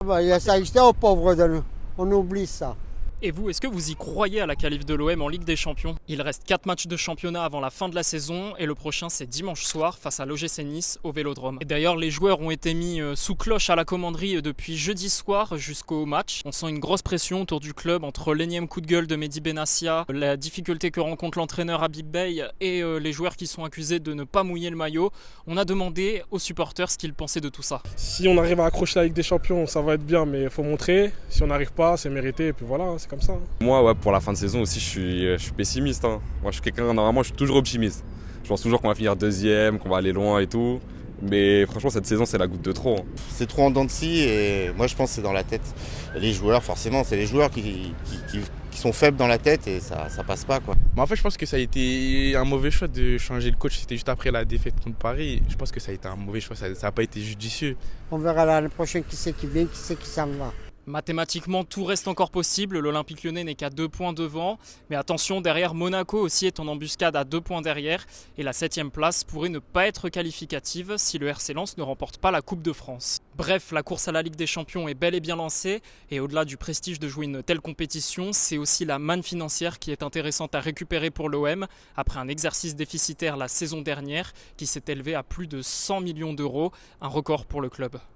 Ça existait aux pauvres de nous. On oublie ça. Et vous, est-ce que vous y croyez à la qualif de l'OM en Ligue des Champions? Il reste 4 matchs de championnat avant la fin de la saison et le prochain c'est dimanche soir face à l'OGC Nice au Vélodrome. Et d'ailleurs les joueurs ont été mis sous cloche à la commanderie depuis jeudi soir jusqu'au match. On sent une grosse pression autour du club entre l'énième coup de gueule de Mehdi Benassia, la difficulté que rencontre l'entraîneur Habib Beye et les joueurs qui sont accusés de ne pas mouiller le maillot. On a demandé aux supporters ce qu'ils pensaient de tout ça. Si on arrive à accrocher la Ligue des Champions, ça va être bien, mais il faut montrer. Si on n'arrive pas, c'est mérité et puis voilà, c'est comme ça. Moi, ouais, pour la fin de saison aussi, je suis pessimiste. Moi, je suis quelqu'un, normalement, je suis toujours optimiste. Je pense toujours qu'on va finir deuxième, qu'on va aller loin et tout. Mais franchement, cette saison, c'est la goutte de trop. C'est trop en dents de scie et moi, je pense que c'est dans la tête. Les joueurs, forcément, c'est les joueurs qui sont faibles dans la tête et ça passe pas, quoi. En fait, je pense que ça a été un mauvais choix de changer le coach. C'était juste après la défaite contre Paris. Je pense que ça a été un mauvais choix. Ça n'a pas été judicieux. On verra l'année prochaine qui c'est qui vient, qui c'est qui s'en va. Mathématiquement, tout reste encore possible. L'Olympique Lyonnais n'est qu'à 2 points devant. Mais attention, derrière, Monaco aussi est en embuscade à 2 points derrière. Et la 7e place pourrait ne pas être qualificative si le RC Lens ne remporte pas la Coupe de France. Bref, la course à la Ligue des Champions est bel et bien lancée. Et au-delà du prestige de jouer une telle compétition, c'est aussi la manne financière qui est intéressante à récupérer pour l'OM. Après un exercice déficitaire la saison dernière qui s'est élevé à plus de 100 millions d'euros, un record pour le club.